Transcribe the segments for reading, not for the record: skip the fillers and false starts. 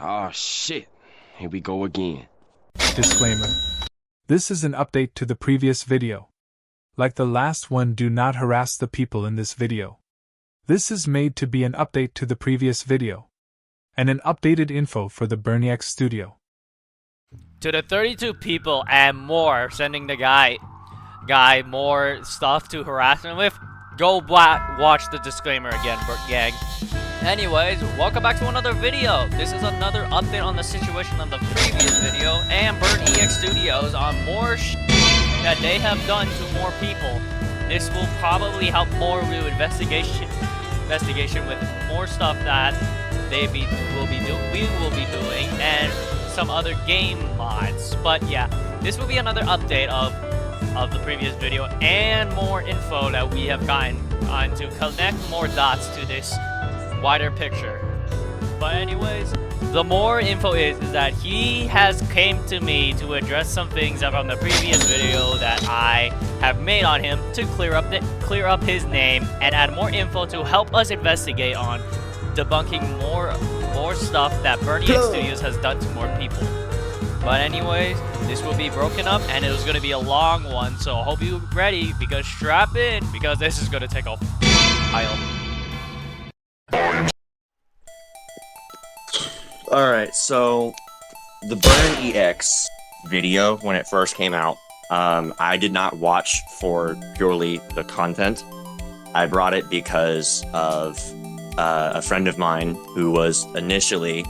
Oh shit. Here we go again. Disclaimer. This is an update to the previous video. Like the last one, do not harass the people in this video. This is made to be an update to the previous video. And an updated info for the BurnEX studio. To the 32 people and more sending the guy more stuff to harass him with, go watch the disclaimer again, gang. Anyways, welcome back to another video. This is another update on the situation on the previous video and BurnEX Studios on more that they have done to more people. This will probably help more with investigation with more stuff that we will be doing and some other game mods. But yeah, this will be another update of the previous video and more info that we have gotten on to connect more dots to this wider picture. But anyways, the more info is that he has came to me to address some things from the previous video that I have made on him to clear up his name and add more info to help us investigate on debunking more stuff that BurnEX Studios has done to more people. But anyways, this will be broken up and it was going to be a long one, so I hope you're ready, because strap in, because this is going to take a while. Alright, so the BurnEX video, when it first came out, I did not watch for purely the content. I brought it because of a friend of mine who was initially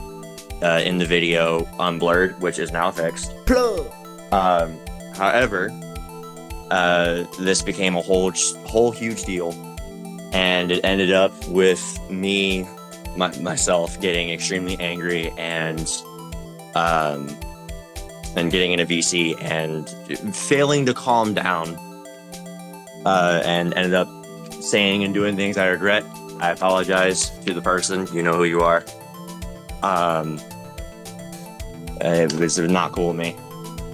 in the video unblurred, which is now fixed. However, this became a whole huge deal, and it ended up with me myself getting extremely angry and getting in a VC and failing to calm down, and ended up saying and doing things I regret. I apologize to the person. You know who you are. It was not cool with me.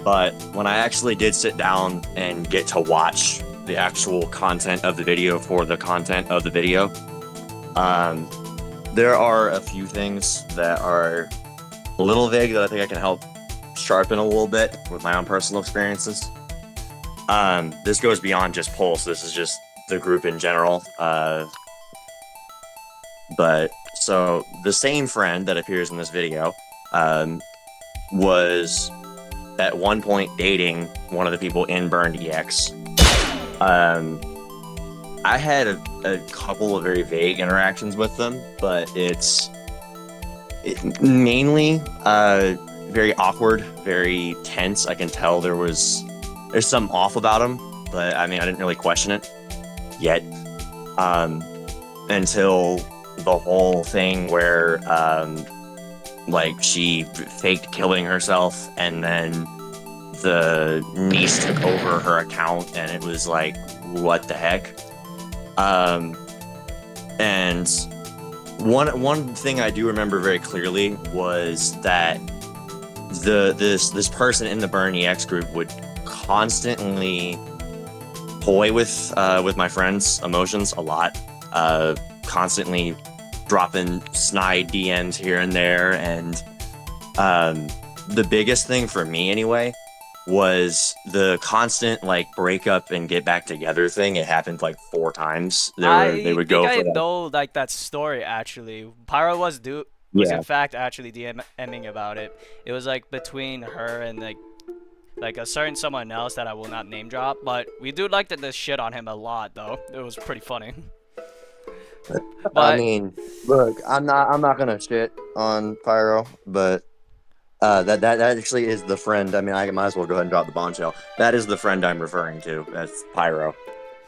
But when I actually did sit down and get to watch the actual content of the video for the content of the video, there are a few things that are a little vague that I think I can help sharpen a little bit with my own personal experiences. This goes beyond just Pulse. This is just the group in general. But so the same friend that appears in this video was at one point dating one of the people in BurnEX. I had a couple of very vague interactions with them, but it's mainly very awkward, very tense. I can tell there's something off about him, but I mean, I didn't really question it yet, until the whole thing where like she faked killing herself and then the niece took over her account, and it was like, what the heck? And one thing I do remember very clearly was that this person in the BurnEX group would constantly toy with my friends' emotions a lot, constantly dropping snide DMs here and there, and the biggest thing for me anyway was the constant like break up and get back together thing. It happened like 4 times. They would go. I know like that story actually. Pyro was in fact actually DMing about it. It was like between her and like a certain someone else that I will not name drop, but we do like this shit on him a lot though. It was pretty funny. But, I mean, look, I'm not gonna shit on Pyro, but that actually is the friend. I mean, I might as well go ahead and drop the bombshell. That is the friend I'm referring to. That's Pyro.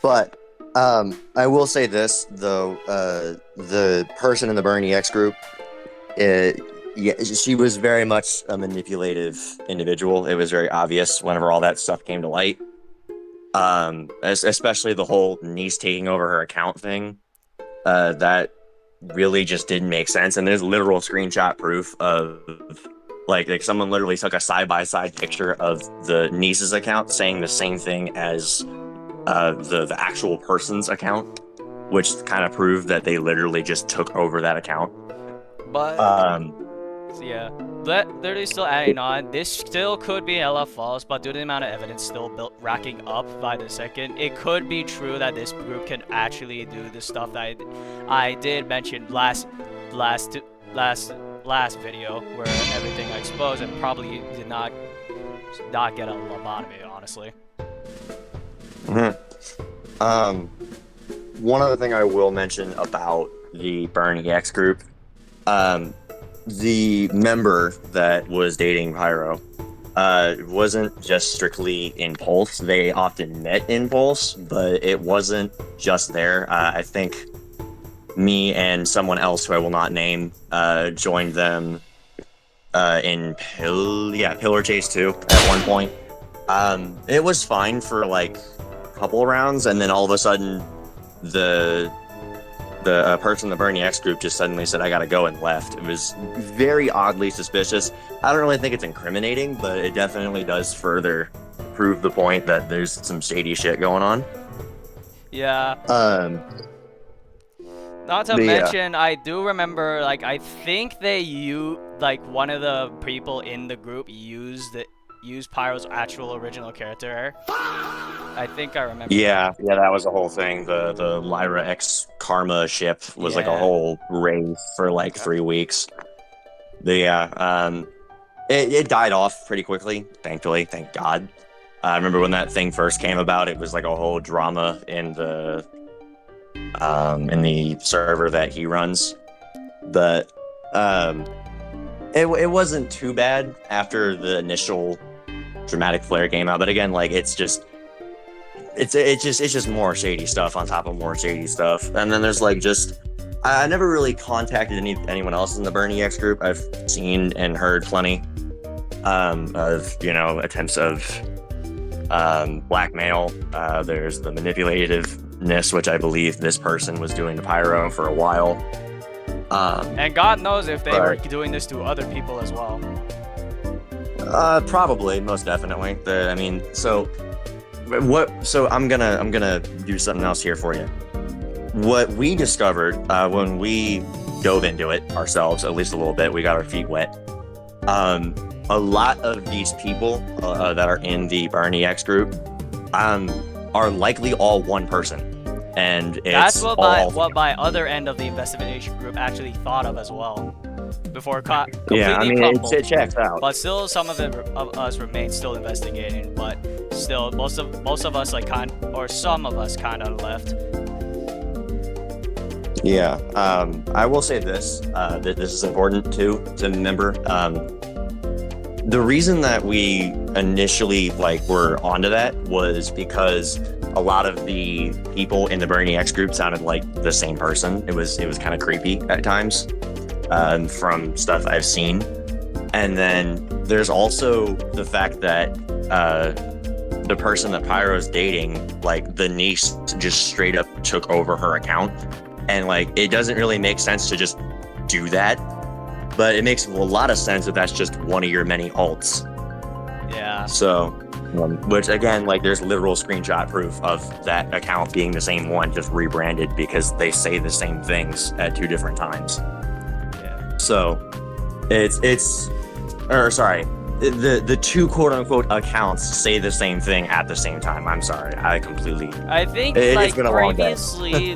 But I will say this though: the person in the BurnEX group, she was very much a manipulative individual. It was very obvious whenever all that stuff came to light. Especially the whole niece taking over her account thing. That really just didn't make sense, and there's literal screenshot proof of like someone literally took a side-by-side picture of the niece's account saying the same thing as the actual person's account, which kind of proved that they literally just took over that account. But So yeah, but they're still adding on. This still could be hella false, but due to the amount of evidence still racking up by the second, it could be true that this group can actually do the stuff that I did mention last video, where everything I exposed and probably did not get a lobotomy, honestly. One other thing I will mention about the BurnEX group, the member that was dating Pyro, wasn't just strictly in Pulse. They often met in Pulse, but it wasn't just there. I think me and someone else who I will not name joined them in Pillar Chase 2 at one point. It was fine for like a couple of rounds, and then all of a sudden the person in the BurnEX group just suddenly said, "I gotta go," and left. It was very oddly suspicious. I don't really think it's incriminating, but it definitely does further prove the point that there's some shady shit going on. Yeah. Not to mention, I do remember, like, I think one of the people in the group used Pyro's actual original character. I think I remember. Yeah, that was a whole thing. The Lyra X Karma ship was like a whole race for like 3 weeks. It died off pretty quickly, thankfully, thank God. I remember when that thing first came about, it was like a whole drama in the server that he runs. But it wasn't too bad after the initial dramatic flare came out. But again, like it's just more shady stuff on top of more shady stuff. And then there's like I never really contacted anyone else in the BurnEX group. I've seen and heard plenty of attempts of blackmail. There's the manipulativeness, which I believe this person was doing to Pyro for a while. And God knows if they were doing this to other people as well. Probably, most definitely. So I'm gonna do something else here for you. What we discovered when we dove into it ourselves, at least a little bit, we got our feet wet. A lot of these people that are in the BurnEX group are likely all one person, and that's what my other end of the investigation group actually thought of as well. Before completely crumbled. It checks out. But still, some of us remain still investigating. But still, most of us some of us kind of left. Yeah, I will say this. This is important too to remember. The reason that we initially were onto that was because a lot of the people in the BurnEX group sounded like the same person. It was kind of creepy at times. From stuff I've seen. And then there's also the fact that the person that Pyro's dating, the niece just straight up took over her account. And it doesn't really make sense to just do that, but it makes a lot of sense if that's just one of your many alts. Yeah. So, which again, there's literal screenshot proof of that account being the same one, just rebranded because they say the same things at 2 different times. So the 2 quote unquote accounts say the same thing at the same time. I'm sorry. I think it's been a previously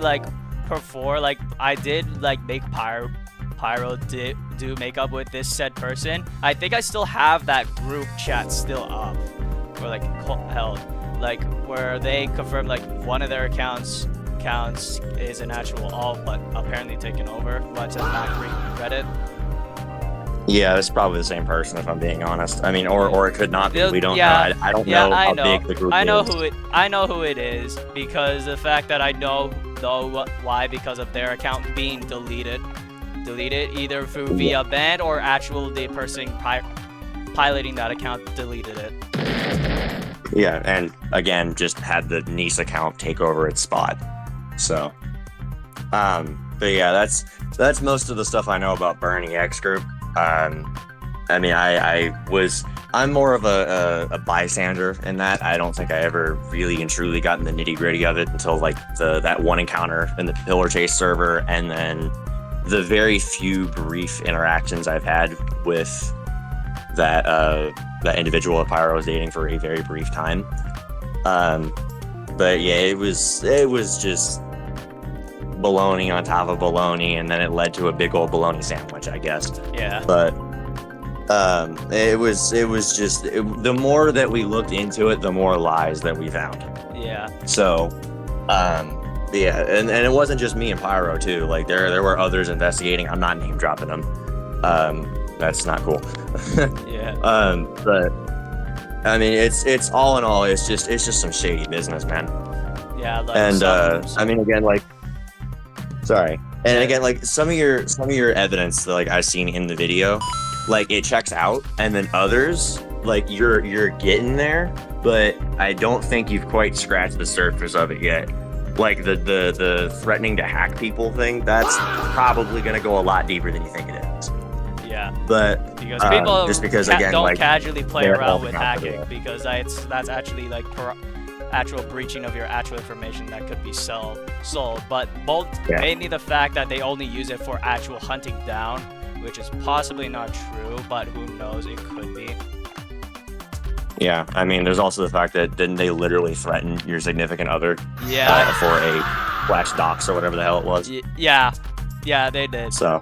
before I did make Pyro do makeup with this said person. I think I still have that group chat still up or held where they confirmed one of their accounts is an actual alt, but apparently taken over. But back read it. Yeah, it's probably the same person if I'm being honest. I mean, or it could not be. We don't know. I don't know how big the group is. I know who it is because the fact that I know why, because of their account being deleted either through via ban or actual the person piloting that account deleted it. Yeah, and again, just had the niece account take over its spot. So, but yeah, that's most of the stuff I know about BurnEX group. I'm more of a bystander in that. I don't think I ever really and truly got in the nitty gritty of it until that one encounter in the Pillar Chase server, and then the very few brief interactions I've had with that individual Pyro was dating for a very brief time. But yeah, it was just baloney on top of baloney, and then it led to a big old baloney sandwich, I guess. Yeah. But it was just the more that we looked into it, the more lies that we found. Yeah. So, yeah, and it wasn't just me and Pyro too. Like there were others investigating. I'm not name dropping them. That's not cool. Yeah. But I mean, it's all in all, it's just some shady business, man. Yeah. Like And I mean, again, like, sorry, and again, like some of your evidence that like I've seen in the video, like it checks out, and then others, like you're getting there, but I don't think you've quite scratched the surface of it yet. Like the threatening to hack people thing, that's probably gonna go a lot deeper than you think it is. Yeah. But because people just because again, don't like, casually play they're around with helping out for hacking, that. because that's actually like actual breaching of your actual information that could be sold. But mainly the fact that they only use it for actual hunting down, which is possibly not true, but who knows, it could be. Yeah, I mean, there's also the fact that didn't they literally threaten your significant other Yeah. for a flash docs or whatever the hell it was? Yeah, they did. So,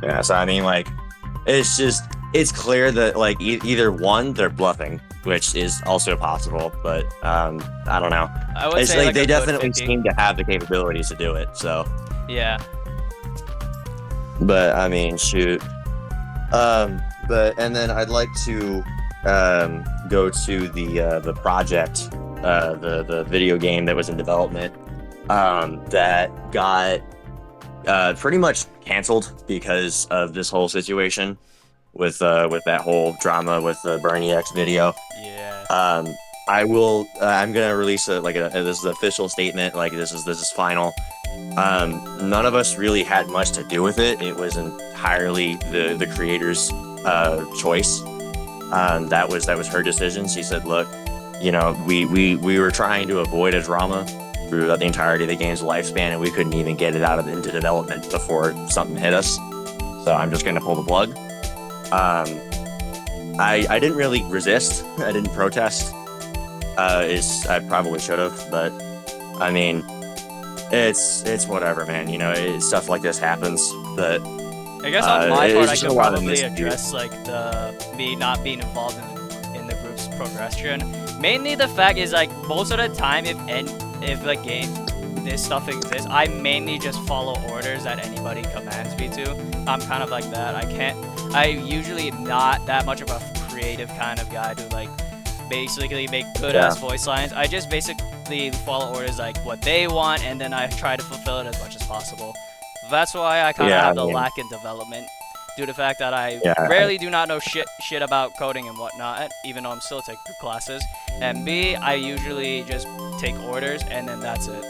yeah, so I mean, like, it's clear that, like, either one, they're bluffing, which is also possible, but I don't know. I would It's say like like they a good definitely 50. seem to have the capabilities to do it, so. Yeah. But, I mean, shoot. And then I'd like to go to the project, the video game that was in development, that got pretty much canceled because of this whole situation with that whole drama with the BurnEX video. Yeah. I'm gonna release this is an official statement. Like this is final. None of us really had much to do with it. It was entirely the creator's choice. That was her decision. She said, "Look, you know, we were trying to avoid a drama throughout the entirety of the game's lifespan, and we couldn't even get it into development before something hit us. So I'm just going to pull the plug." I didn't really resist. I didn't protest. I probably should have, but I mean, it's whatever, man. You know, stuff like this happens. But I guess on my part, I just could a lot of probably misuse. address like me not being involved in the group's progression. Mainly the fact is like most of the time, if a game this stuff exists, I mainly just follow orders that anybody commands me to. I'm kind of like that. I usually am not that much of a creative kind of guy to like basically make good ass voice lines. I just basically follow orders like what they want, and then I try to fulfill it as much as possible. That's why I kind of have the lack in development, due to the fact that I rarely do not know shit about coding and whatnot, even though I'm still taking classes. And B, I usually just take orders, and then that's it.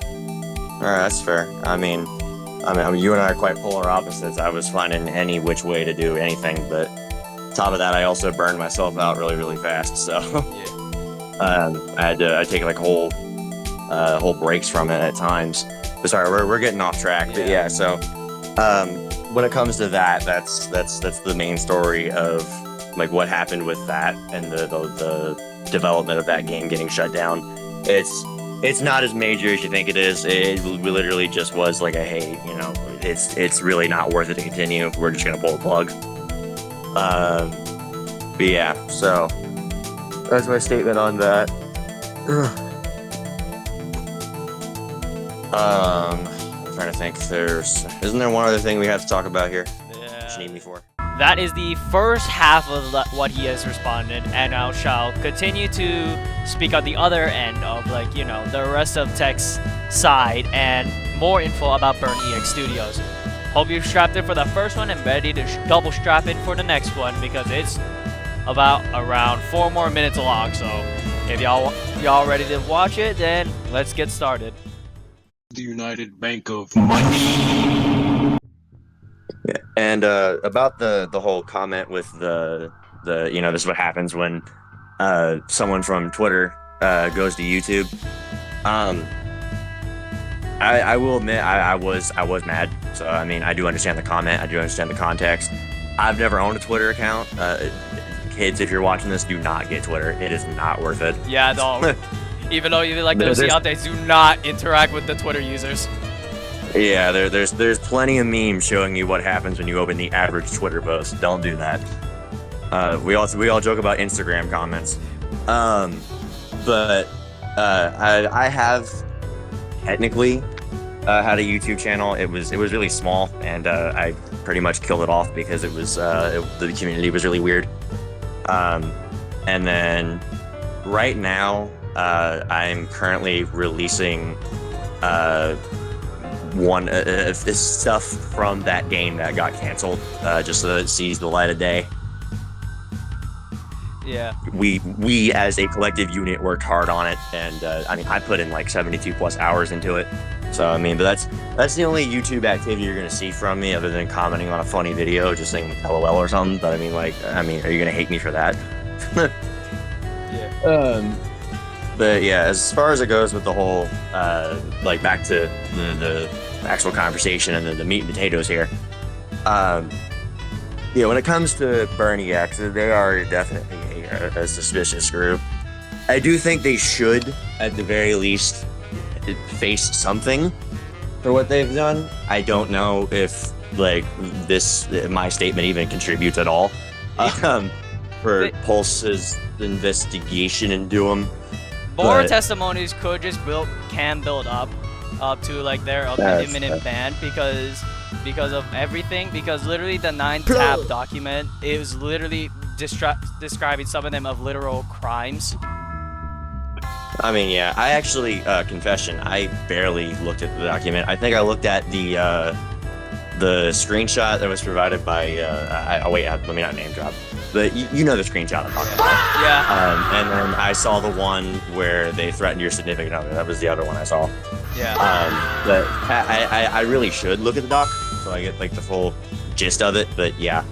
All right, that's fair. I mean, you and I are quite polar opposites. I was finding any which way to do anything, but on top of that, I also burned myself out really, really fast. So I had to take like whole breaks from it at times. But sorry, we're getting off track. But yeah, so when it comes to that, that's the main story of like what happened with that and the development of that game getting shut down. It's not as major as you think it is. It literally just was like a, hey, you know, it's really not worth it to continue. We're just gonna pull the plug. But yeah, so that's my statement on that. I'm trying to think. Isn't there one other thing we have to talk about here? What you need me for? That is the first half of what he has responded, and I shall continue to speak on the other end of, like, you know, the rest of Tech's side and more info about BurnEX Studios. Hope you've strapped in for the first one and ready to double strap in for the next one, because it's about around 4 more minutes long. So if y'all ready to watch it, then let's get started. The United Bank of Money. Yeah. And about the whole comment with the you know, this is what happens when someone from Twitter goes to YouTube. I will admit I was mad. So I mean, I do understand the comment. I do understand the context. I've never owned a Twitter account. Kids, if you're watching this, do not get Twitter. It is not worth it. Yeah, no. Even though you like to see updates, do not interact with the Twitter users. Yeah, there's plenty of memes showing you what happens when you open the average Twitter post. Don't do that. We all joke about Instagram comments. But I have technically had a YouTube channel. It was really small, and I pretty much killed it off because the community was really weird. And then right now, I'm currently releasing this stuff from that game that got canceled, just so that it sees the light of day. Yeah. We as a collective unit worked hard on it, and I mean, I put in like 72 plus hours into it. So I mean, but that's the only YouTube activity you're gonna see from me, other than commenting on a funny video, just saying LOL or something. But I mean, are you gonna hate me for that? Yeah. But yeah, as far as it goes with the whole, like back to the actual conversation and the meat and potatoes here. Yeah, when it comes to BurnEX, they are definitely a suspicious group. I do think they should, at the very least, face something for what they've done. I don't know if like my statement even contributes at all for Pulse's investigation into them. More testimonies can build up to like their imminent ban because of everything. Because literally the 9-tab document is literally describing some of them of literal crimes. I mean, yeah, I actually, confession, I barely looked at the document. I think I looked at the screenshot that was provided by, let me not name drop, but you know the screenshot I'm talking about. Yeah. And then I saw the one where they threatened your significant other. That was the other one I saw. Yeah. But I really should look at the doc so I get like the full gist of it. But yeah.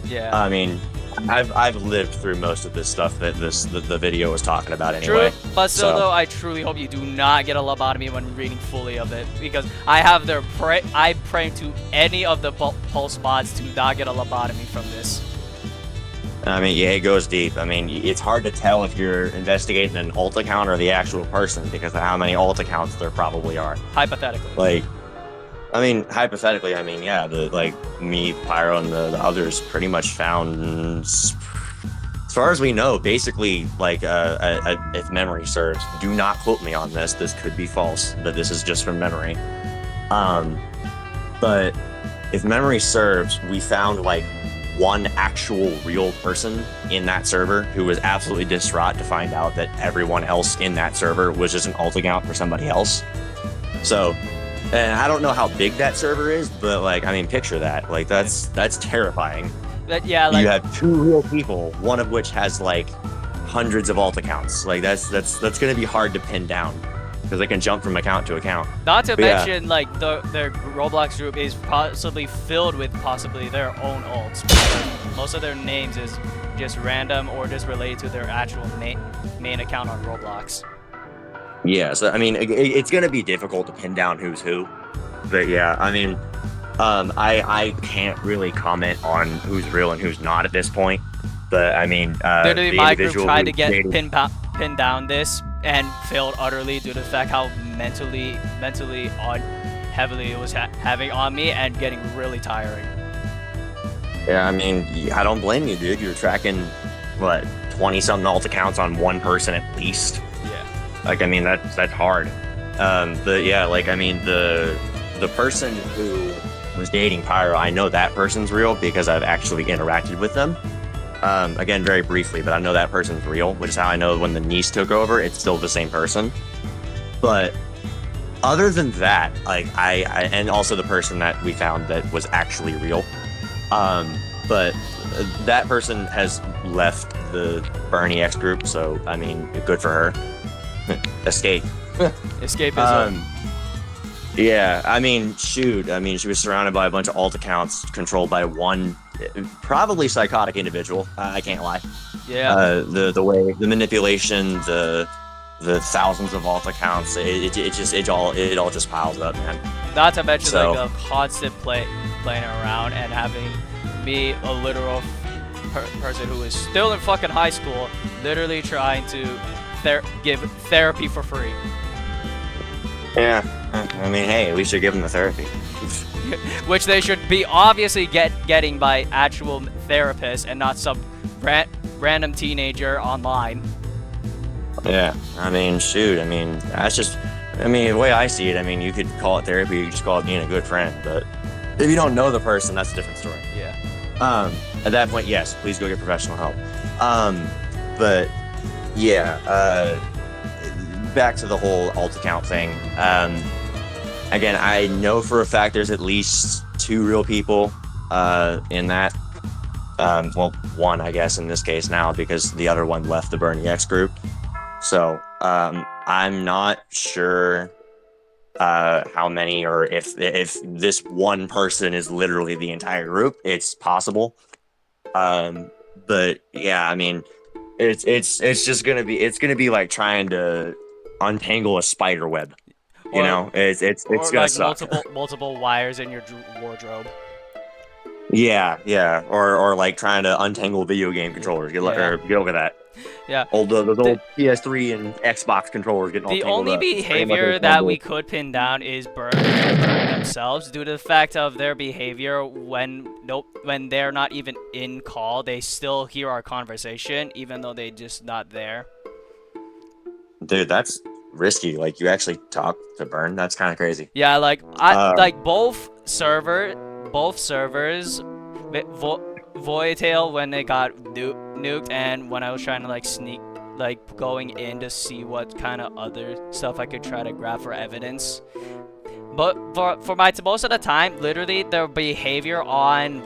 Yeah. I mean, I've lived through most of this stuff that the video was talking about anyway. True, but still though, I truly hope you do not get a lobotomy when reading fully of it, because I pray to any of the Pulse mods to not get a lobotomy from this. I mean, yeah, it goes deep. I mean, it's hard to tell if you're investigating an alt account or the actual person because of how many alt accounts there probably are. Hypothetically. Like, I mean, hypothetically, I mean, yeah, me, Pyro, and the others pretty much found, as far as we know, basically, like, if memory serves, do not quote me on this, this could be false, but this is just from memory. But if memory serves, we found, like, one actual real person in that server who was absolutely distraught to find out that everyone else in that server was just an alt account for somebody else. So, and I don't know how big that server is, but like, I mean, picture that. Like, that's terrifying. But yeah, like, you have two real people, one of which has like hundreds of alt accounts. Like, that's gonna be hard to pin down because they can jump from account to account. Not to mention, like, their Roblox group is possibly filled with possibly their own alts. Most of their names is just random or just related to their actual main account on Roblox. Yeah, so I mean, it's gonna be difficult to pin down who's who, but yeah, I mean, I can't really comment on who's real and who's not at this point. But I mean, literally, my group tried to get pin down this and failed utterly due to the fact how mentally heavily it was having on me and getting really tiring. Yeah, I mean, I don't blame you, dude. You're tracking what 20-something alt accounts on one person at least. Yeah. Like, I mean, that's hard. But yeah, like, I mean, the person who was dating Pyro, I know that person's real because I've actually interacted with them. Again, very briefly, but I know that person's real, which is how I know when the niece took over, it's still the same person. But other than that, like, I and also the person that we found that was actually real. But that person has left the BurnEX group, so I mean, good for her. Escape. Escapism. Yeah, I mean, shoot. I mean, she was surrounded by a bunch of alt accounts controlled by one, probably psychotic individual. I can't lie. Yeah. The way, the manipulation, the the thousands of alt accounts. It all just piles up, man. Not to mention So- like a constant playing around and having me, a literal person who is still in fucking high school, literally trying to give therapy for free. Yeah. I mean, hey, at least you're giving the therapy. Which they should be obviously getting by actual therapists and not some random teenager online. Yeah. I mean, shoot. I mean, that's just. I mean, the way I see it, I mean, you could call it therapy. You just call it being a good friend. But if you don't know the person, that's a different story. Yeah. At that point, yes, please go get professional help. But yeah. Back to the whole alt account thing. Again, I know for a fact there's at least 2 real people in that. Well, 1, I guess, in this case now, because the other one left the BurnEX group. So I'm not sure how many, or if this one person is literally the entire group. It's possible. But yeah, I mean, it's just gonna be like trying to untangle a spider web. You know, it's Or gonna like suck. multiple wires in your wardrobe. Yeah, or like trying to untangle video game controllers. Get over that. Yeah. Those old PS3 and Xbox controllers getting all The tangled only up. behavior that we could pin down is Burn themselves, due to the fact of their behavior when they're not even in call, they still hear our conversation, even though they just not there. Dude, that's risky. Like, you actually talk to Burn? That's kind of crazy. Yeah, like like both servers, Voidtail when they got nuked, and when I was trying to like sneak, like going in to see what kind of other stuff I could try to grab for evidence. But for most of the time, literally their behavior on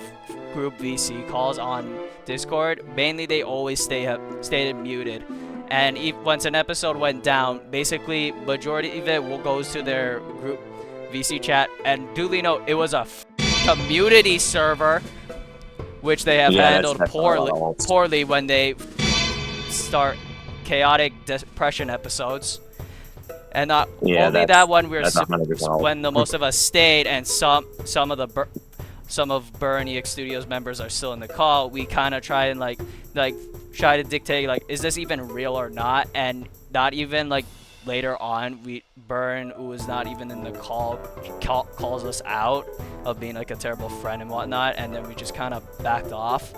group VC calls on Discord, mainly they always stayed muted. And once an episode went down, basically majority of it goes to their group VC chat. And duly note, it was a community server, which they have handled poorly when they start chaotic depression episodes. And not only that one, when the most of us stayed, and some of BurnEX Studios members are still in the call, we kind of try and like try to dictate like, is this even real or not? And not even like later on, Burn, who was not even in the call, calls us out of being like a terrible friend and whatnot, and then we just kind of backed off.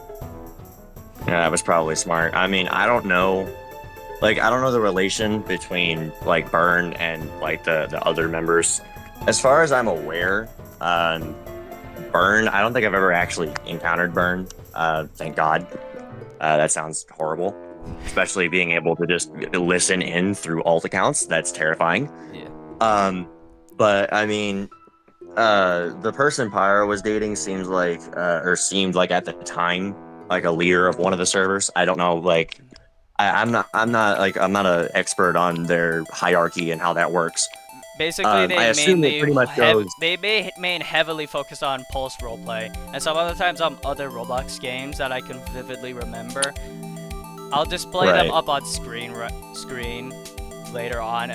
Yeah, that was probably smart. I mean, I don't know. Like, I don't know the relation between like Burn and like the other members. As far as I'm aware, Burn, I don't think I've ever actually encountered Burn. Thank God. That sounds horrible. Especially being able to just listen in through alt accounts. That's terrifying. Yeah. But I mean, the person Pyro was dating seemed like at the time like a leader of one of the servers. I don't know, like I'm not an expert on their hierarchy and how that works. Basically, they main heavily focused on Pulse roleplay, and some other times on other Roblox games that I can vividly remember. I'll display them up on screen later on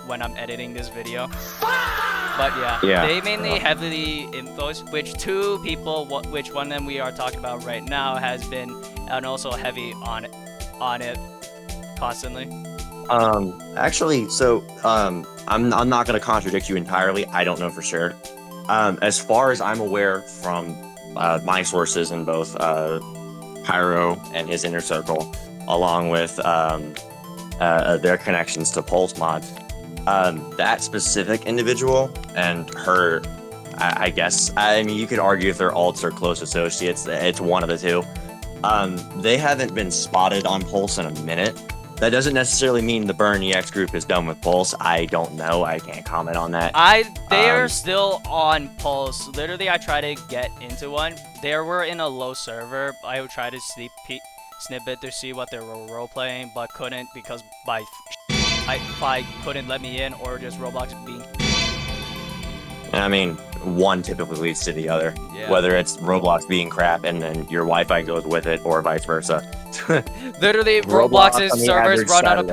when I'm editing this video. But yeah, they mainly heavily influence which 2 people, which one of them we are talking about right now, has been and also heavy on it constantly. Actually, so I'm not going to contradict you entirely. I don't know for sure. As far as I'm aware from my sources in both Pyro and his inner circle, along with their connections to Pulse mods, that specific individual and her, I guess, I mean, you could argue if they're alts or close associates. It's one of the 2. They haven't been spotted on Pulse in a minute. That doesn't necessarily mean the BurnEX group is done with Pulse. I don't know. I can't comment on that. They are still on Pulse. Literally, I tried to get into one. They were in a low server. I would try to snippet to see what they were role playing, but couldn't because I couldn't let me in, or just Roblox being. I mean, one typically leads to the other. Yeah. Whether it's Roblox being crap and then your Wi-Fi goes with it, or vice versa. Literally, Roblox's servers run out of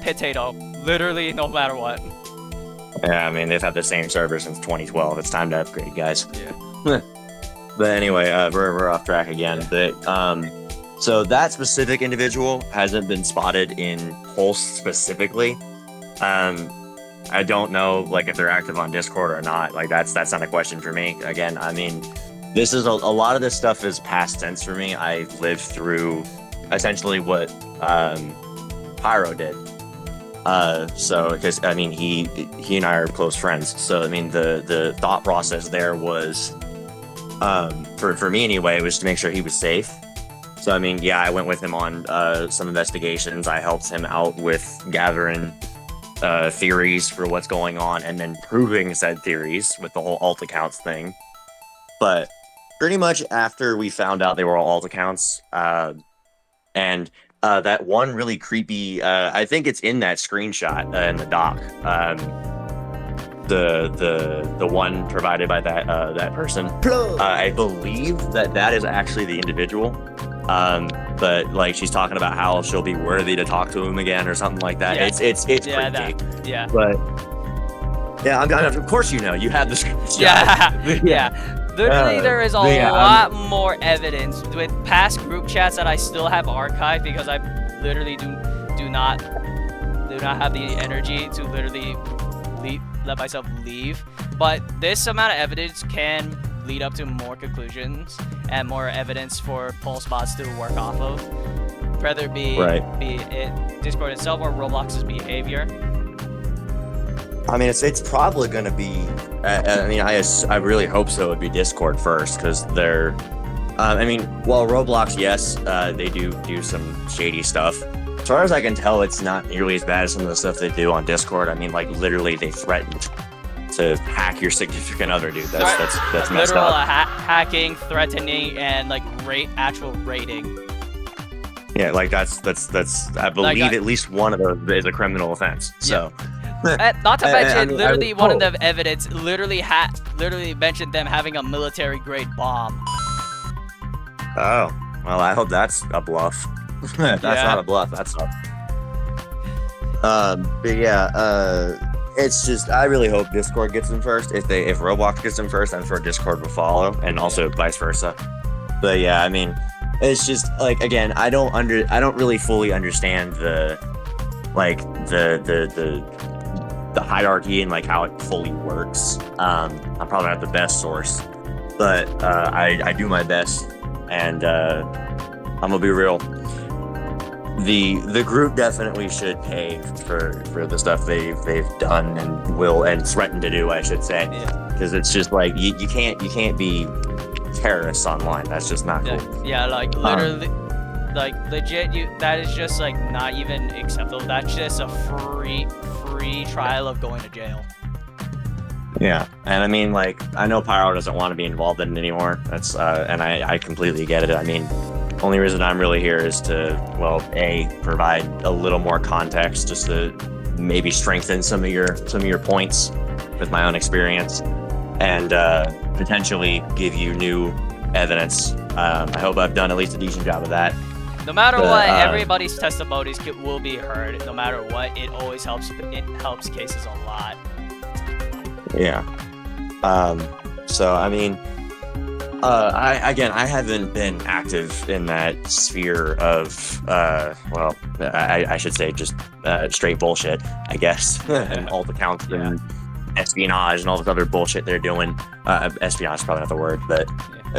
potato. Literally, no matter what. Yeah, I mean, they've had the same server since 2012. It's time to upgrade, guys. Yeah. But anyway, we're off track again. Yeah. But so that specific individual hasn't been spotted in Pulse specifically. I don't know like if they're active on Discord or not. Like that's not a question for me. Again, I mean, this is a lot of this stuff is past tense for me. I lived through essentially what Pyro did. So because I mean he and I are close friends. So I mean the thought process there was for me anyway, it was to make sure he was safe. So I mean, yeah, I went with him on some investigations. I helped him out with gathering theories for what's going on and then proving said theories with the whole alt accounts thing. But pretty much after we found out they were all alt accounts, and that one really creepy, I think it's in that screenshot in the doc. The one provided by that person. I believe that is actually the individual. But like she's talking about how she'll be worthy to talk to him again or something like that. Yeah. It's Yeah, creepy. yeah. But yeah, of course you know you have the screenshot. Yeah. Literally, there is a lot more evidence with past group chats that I still have archived because I literally do not have the energy to literally let myself leave. But this amount of evidence can lead up to more conclusions and more evidence for Pulse bots to work off of, whether it be it Discord itself or Roblox's behavior. I mean, it's probably going to be. I mean, I really hope so. It'd be Discord first because they're. I mean, well, Roblox, yes, they do some shady stuff. As far as I can tell, it's not nearly as bad as some of the stuff they do on Discord. I mean, like literally, they threatened to hack your significant other, dude. That's messed literal up. Hacking, threatening, and like actual raiding. Yeah, like that's I believe Like, at least one of those is a criminal offense. So. Not to mention, I mean, literally one of the evidence literally mentioned them having a military grade bomb. Oh, well, I hope that's a bluff. That's not a bluff. That's not. But yeah, it's just I really hope Discord gets them first. If Roblox gets them first, I'm sure Discord will follow, and also vice versa. But yeah, I mean, it's just like again, I don't really fully understand the hierarchy and like how it fully works. I'm probably not the best source, but I do my best, and I'm gonna be real. The group definitely should pay for the stuff they've done and will and threatened to do, I should say, because it's just like you can't be terrorists online. That's just not cool. Yeah, like literally. Like legit, that is just like not even acceptable. That's just a free trial of going to jail. Yeah, and I mean, like, I know Pyro doesn't want to be involved in it anymore. That's and I completely get it. I mean, only reason I'm really here is to, well, provide a little more context, just to maybe strengthen some of your points with my own experience, and potentially give you new evidence. I hope I've done at least a decent job of that. No matter what, everybody's testimonies will be heard. No matter what, it always helps. It helps cases a lot. Yeah. So I mean, I haven't been active in that sphere of well, I should say just straight bullshit, I guess, and alt accounts and espionage and all this other bullshit they're doing. Espionage is probably not the word, but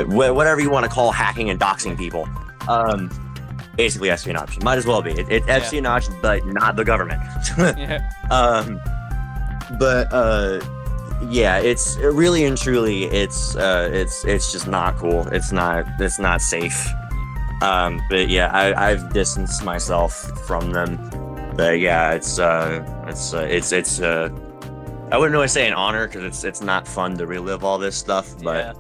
whatever you want to call hacking and doxing people. Basically espionage. Might as well be. It's espionage, but not the government. Yeah, it's really and truly, it's just not cool. It's not safe. But yeah, I've distanced myself from them. But yeah, it's I wouldn't really say an honor because it's not fun to relive all this stuff, but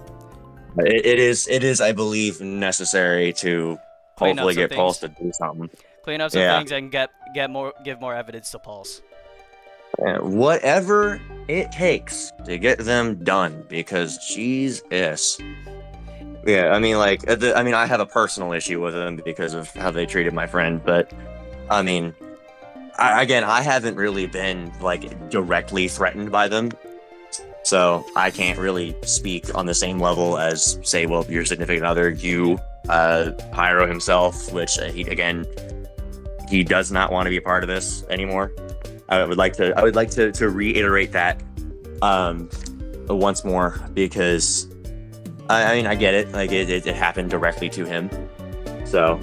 it is I believe necessary to hopefully get Pulse to do something. Clean up some things and give more evidence to Pulse. Whatever it takes to get them done, because Jesus. Yeah, I mean, like, I have a personal issue with them because of how they treated my friend, but I mean, again, I haven't really been like directly threatened by them, so I can't really speak on the same level as, say, well, your significant other, you, Pyro himself, which he does not want to be a part of this anymore. I would like to reiterate that once more, because I mean, I get it, like it happened directly to him, so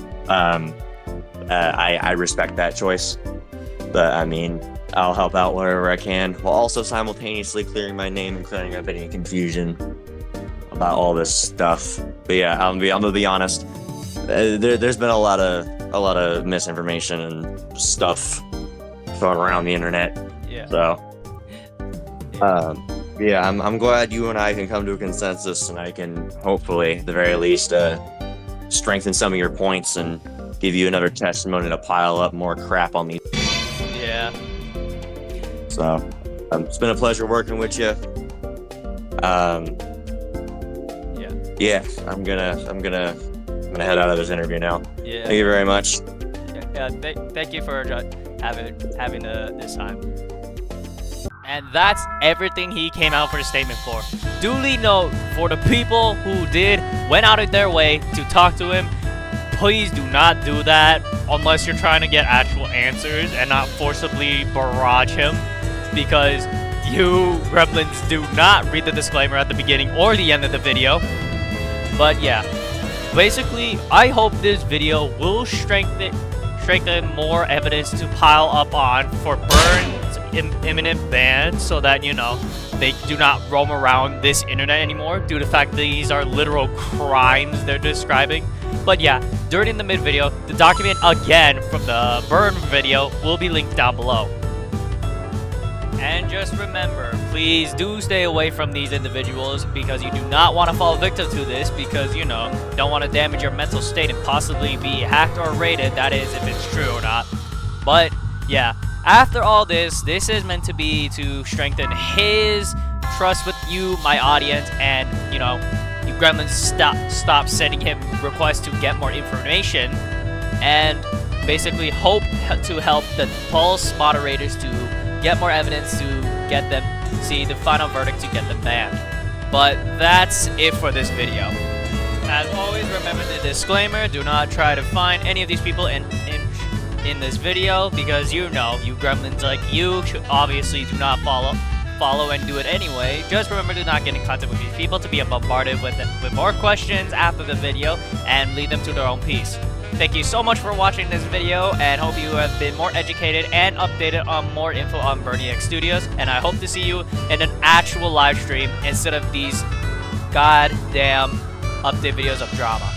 I respect that choice, but I mean, I'll help out wherever I can, while also simultaneously clearing my name and clearing up any confusion about all this stuff. But yeah, I'm gonna be honest. There's been a lot of misinformation and stuff thrown around the internet. Yeah. So, yeah, I'm glad you and I can come to a consensus, and I can hopefully, at the very least, strengthen some of your points and give you another testimony to pile up more crap on me. Yeah. So, it's been a pleasure working with you. Yeah, I'm gonna head out of this interview now. Yeah. Thank you very much. Yeah. Thank you for having this time. And that's everything he came out for the statement for. Duly note, for the people who went out of their way to talk to him, please do not do that unless you're trying to get actual answers and not forcibly barrage him, because you gremlins do not read the disclaimer at the beginning or the end of the video. But yeah, basically, I hope this video will strengthen more evidence to pile up on for Burn's imminent ban, so that, you know, they do not roam around this internet anymore due to the fact that these are literal crimes they're describing. But yeah, during the mid video, the document again from the Burn video will be linked down below. And just remember, please do stay away from these individuals, because you do not want to fall victim to this, because, you know, don't want to damage your mental state and possibly be hacked or raided, that is, if it's true or not. But yeah, after all this is meant to be to strengthen his trust with you, my audience, and, you know, you gremlins stop sending him requests to get more information, and basically hope to help the Pulse moderators to get more evidence to get them see the final verdict to get them banned. But that's it for this video. As always, remember the disclaimer: do not try to find any of these people in this video, because, you know, you gremlins like you should obviously do not follow and do it anyway. Just remember to not get in contact with these people to be bombarded with more questions after the video and lead them to their own peace. Thank you so much for watching this video, and hope you have been more educated and updated on more info on BurnEX Studios, and I hope to see you in an actual live stream instead of these goddamn update videos of drama.